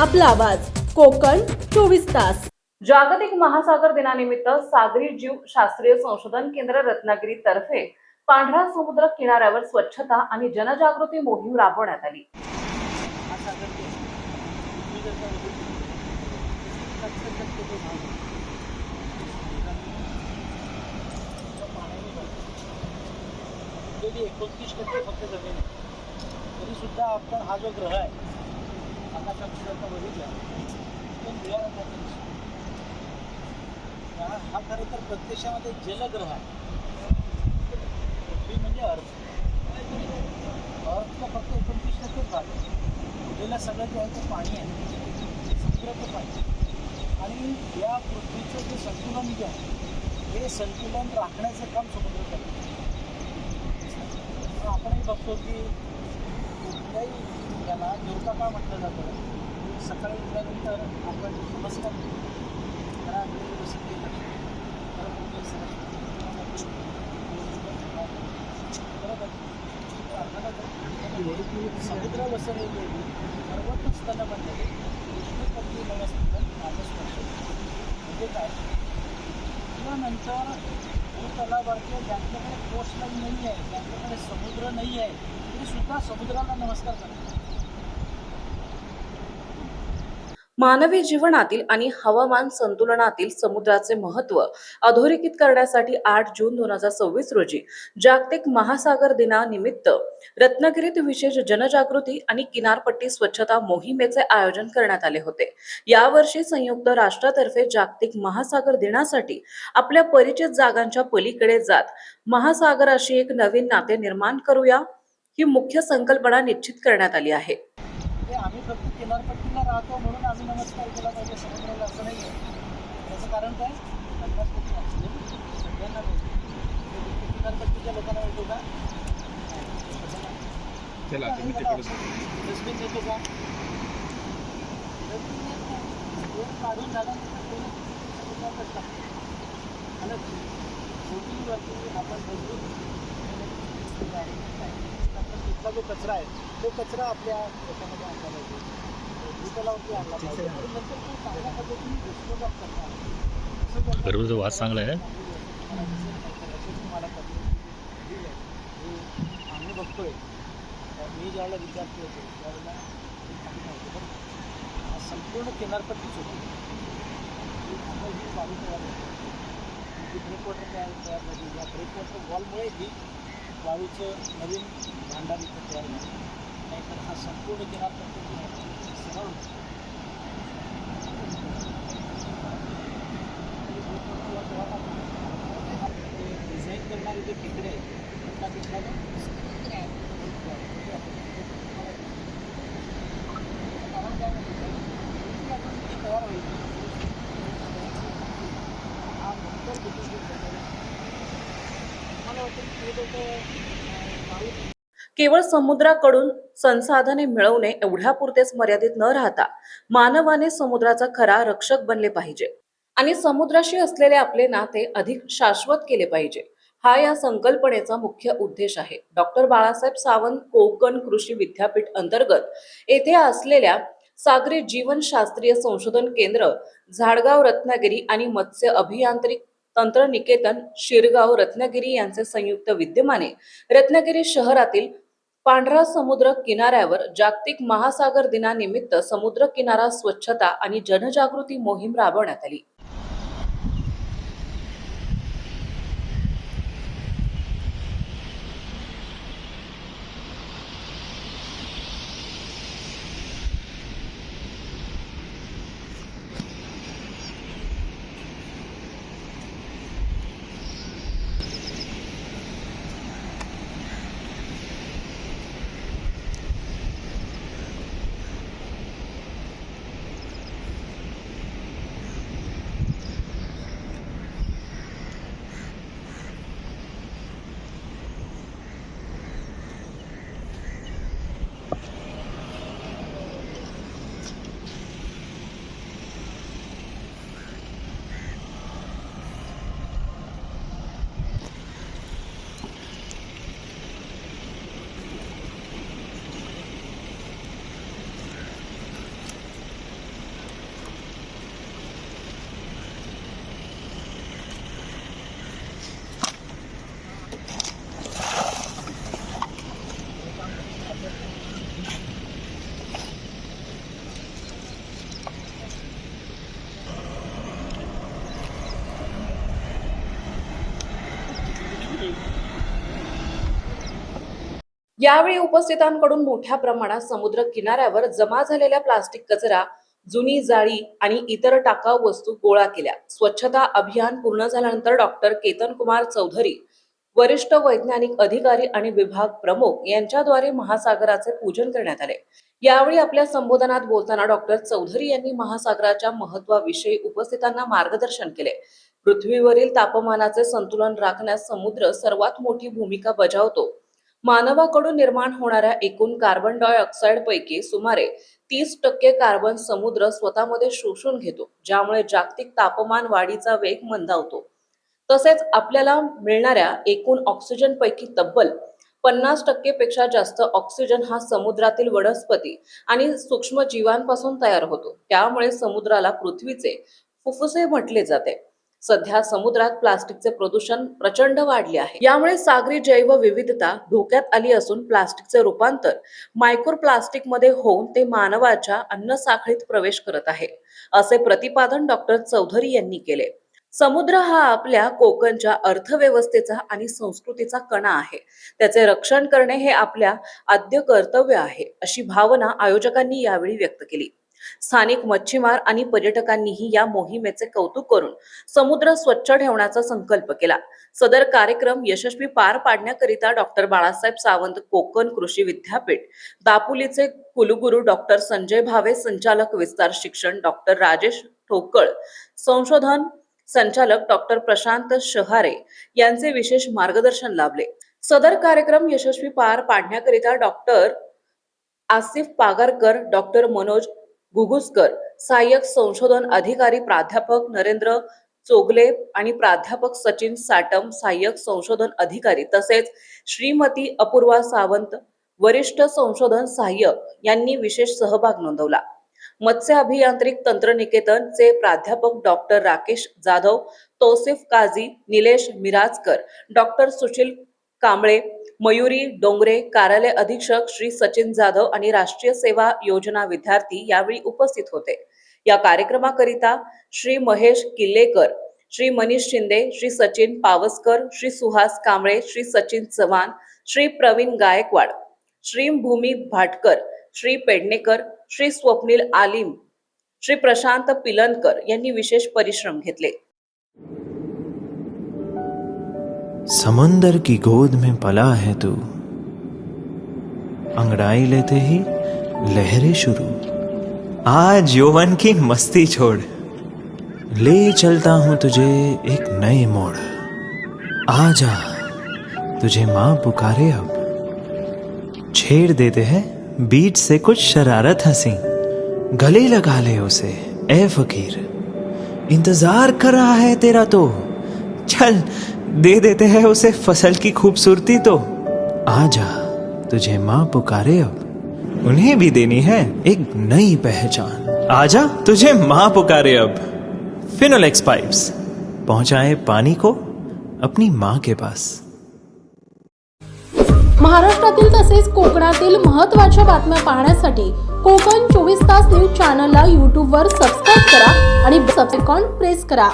आपला आवाज कोकण 24 तास। जागतिक महासागर दिनानिमित्त सागरी जीव शास्त्रीय संशोधन केंद्र रत्नागिरी तर्फे पांढरा समुद्र किनाऱ्यावर स्वच्छता आणि जनजागृती मोहीम राबवण्यात आली। गेली 29% फक्त जमीन आहे, तरी सुद्धा आपण हा जो ग्रह आहे आकाशात बघितला तो निळ्या रंगाचा दिसतो। हा खरं तर प्रत्यक्षामध्ये जलग्रह आहे। पृथ्वी म्हणजे अर्थ फक्त 29% भाग आहे। उरलेलं सगळं जे आहे ते पाणी आहे, समुद्राचं पाणी। आणि या पृथ्वीचं जे संतुलन जे आहे हे संतुलन राखण्याचं काम समुद्र करतो। आपणही बघतो की कुठल्याही याला देवता का म्हटलं जातं, सकाळी उठल्यानंतर आपण नमस्कार करा समुद्र वसरलेली पर्वत स्तन बनलेले विष्णुपत्नी नमस्कार नामस्पर्श म्हणजे काय? त्यानंतर भूतलावरती ज्यांच्याकडे कोस्टलाईन नाही आहे, ज्यांच्याकडे समुद्र नाही आहे, तरी सुद्धा समुद्राला नमस्कार करतात। मानवी जीवनातील आणि हवामान संतुलनातील समुद्राचे महत्त्व अधोरेखित करण्यासाठी 8 जून 2026 रोजी जागतिक महासागर दिनानिमित्त रत्नागिरीत विशेष जनजागृती आणि किनारपट्टी स्वच्छता मोहिमेचे आयोजन करण्यात आले होते। यावर्षी संयुक्त राष्ट्रातर्फे जागतिक महासागर दिनासाठी आपल्या परिचित जागांच्या पलीकडे जात महासागराशी एक नवीन नाते निर्माण करूया ही मुख्य संकल्पना निश्चित करण्यात आली आहे। आम्ही फक्त किनारपट्टीला राहतो म्हणून आम्ही नमस्कार केला पाहिजे समुद्राला, असं नाही आहे। त्याचं कारण काय? 50% ऑक्सिजन सगळ्यांना मिळतो, किनारपट्टीच्या लोकांना मिळतो का? डस्टबिन देतो का? काढून झाल्यानंतर समुद्रातच टाकतो। आणि बोटिंगवरती आपण तिथला जो कचरा आहे तो कचरा आपल्या याच्यामध्ये आणला पाहिजे, भूतलावरती आणला पाहिजे आणि नंतर तो चांगल्या पद्धतीने डिस्पोज करतात। गरजेचा वास चांगला आहे। तुम्हाला आम्ही बघतोय, मी ज्यावेळेला विद्यार्थी होतो त्यावेळेला संपूर्ण किनारपट्टीच होती, ही वाळू तयार होती, ब्रेकवॉटर तयार झाली। या ब्रेकवॉटर वॉलमुळे ही वाळूचं नवीन भांडार इथं तयार झालं, नाहीतर हा संपूर्ण किनारपट्टी सरळ डिझाईन करणारे जे तिकडे आहेत त्या तिकडे तयार होईल। हा नंतर मला वाटतं केवळ समुद्राकडून संसाधने मिळवणे एवढ्यापुरतेच मर्यादित न राहता मानवाने समुद्राचा खरा रक्षक बनले पाहिजे आणि समुद्राशी असलेले आपले नाते अधिक शाश्वत केले पाहिजे, हा या संकल्पनेचा मुख्य उद्देश आहे। डॉक्टर बाळासाहेब सावंत कोकण कृषी विद्यापीठ अंतर्गत येथे असलेल्या सागरी जीवन शास्त्रीय संशोधन केंद्र झाडगाव रत्नागिरी आणि मत्स्य अभियांत्रिक तंत्रनिकेतन शिरगाव रत्नागिरी यांचे संयुक्त विद्यमाने रत्नागिरी शहरातील पांढरा समुद्र किनाऱ्यावर जागतिक महासागर दिनानिमित्त समुद्र किनारा स्वच्छता आणि जनजागृती मोहीम राबवण्यात आली। यावेळी उपस्थितांकडून मोठ्या प्रमाणात समुद्र किनाऱ्यावर जमा झालेल्या प्लास्टिक कचरा, जुनी जाळी आणि इतर टाकाऊ वस्तू गोळा केल्या. स्वच्छता अभियान पूर्ण झाल्यानंतर डॉक्टर केतन कुमार चौधरी, वरिष्ठ वैज्ञानिक अधिकारी आणि विभाग प्रमुख यांच्याद्वारे महासागराचे पूजन करण्यात आले. यावेळी आपल्या संबोधनात बोलताना डॉक्टर चौधरी यांनी महासागराच्या महत्त्वाविषयी उपस्थितांना मार्गदर्शन केले. पृथ्वीवरील तापमानाचे संतुलन राखण्यास समुद्र सर्वात मोठी भूमिका बजावतो. मानवाकडून निर्माण होणाऱ्या एकूण कार्बन डायऑक्साईड पैकी सुमारे 30% कार्बन समुद्र स्वतःमध्ये शोषून घेतो, ज्यामुळे जागतिक तापमान वाढीचा वेग मंदावतो. तसेच आपल्याला मिळणाऱ्या एकूण ऑक्सिजन पैकी तब्बल 50% पेक्षा जास्त ऑक्सिजन हा समुद्रातील वनस्पती आणि सूक्ष्म जीवांपासून तयार होतो. त्यामुळे समुद्राला पृथ्वीचे फुफ्फुसे म्हटले जाते. सध्या समुद्रात प्लास्टिकचे प्रदूषण प्रचंड वाढले आहे. यामुळे सागरी जैवविविधता धोक्यात आली असून प्लास्टिकचे रूपांतर मायक्रोप्लास्टिक मध्ये होऊन ते मानवाच्या अन्न साखळीत प्रवेश करत आहे, असे प्रतिपादन डॉक्टर चौधरी यांनी केले. समुद्र हा आपल्या कोकणच्या अर्थव्यवस्थेचा आणि संस्कृतीचा कणा आहे. त्याचे रक्षण करणे हे आपल्या आद्य कर्तव्य आहे, अशी भावना आयोजकांनी यावेळी व्यक्त केली. स्थानिक मच्छीमार आणि पर्यटकांनीही या मोहिमेचे कौतुक करून समुद्र स्वच्छ ठेवण्याचा संकल्प केला. सदर कार्यक्रम यशस्वी पार पाडण्याकरिता डॉक्टर बाळासाहेब सावंत कोकण कृषी विद्यापीठ, दापोलीचे कुलगुरू डॉक्टर संजय भावे, संचालक विस्तार शिक्षण डॉक्टर राजेश ठोकळ, संशोधन संचालक डॉक्टर प्रशांत शहारे यांचे विशेष मार्गदर्शन लाभले. सदर कार्यक्रम यशस्वी पार पाडण्याकरिता डॉक्टर आसिफ पागारकर, डॉक्टर मनोज गुगुसकर, सहाय्यक संशोधन अधिकारी प्राध्यापक नरेंद्र चोगले आणि प्राध्यापक सचिन साटम, सहाय्यक संशोधन अधिकारी, तसेच श्रीमती अपूर्वा सावंत, वरिष्ठ संशोधन सहाय्यक यांनी विशेष सहभाग नोंदवला. मत्स्य अभियांत्रिक तंत्रनिकेतन चे प्राध्यापक डॉक्टर राकेश जाधव, तौसिफ काझी, निलेश मिराजकर, डॉक्टर सुशील कांबळे, मयुरी डोंगरे, कार्यालय अधीक्षक श्री सचिन जाधव आणि राष्ट्रीय सेवा योजना विद्यार्थी यावेळी उपस्थित होते. या कार्यक्रमाकरिता श्री महेश किल्लेकर, श्री मनीष शिंदे, श्री सचिन पावसकर, श्री सुहास कांबळे, श्री सचिन चव्हाण, श्री प्रवीण गायकवाड, श्री भूमी भाटकर, श्री पेडणेकर, श्री स्वप्नील आलिम, श्री प्रशांत पिलनकर यांनी विशेष परिश्रम घेतले. समंदर की गोद में पला है तू, अंगड़ाई लेते ही लहरें शुरू. आज यौवन की मस्ती छोड़, ले चलता हूं तुझे एक नए मोड़. आजा तुझे माँ पुकारे अब, छेड़ देते हैं बीच से कुछ शरारत हंसी. गले लगा ले उसे ए फकीर, इंतजार कर रहा है तेरा तो. चल दे देते हैं उसे फसल की खूबसूरती तो. आजा तुझे माँ पुकारे अब, उन्हें भी देनी है एक नई पहचान. आजा तुझे माँ पुकारे अब. फिनोलेक्स पाइप्स पहुंचाए पानी को अपनी माँ के पास. महाराष्ट्रातील तसेच कोकणातील महत्त्वाच्या बातम्या पाहण्यासाठी कोकण 24 तास न्यूज चॅनलला YouTube वर सबस्क्राईब करा आणि बेल आयकॉन प्रेस करा.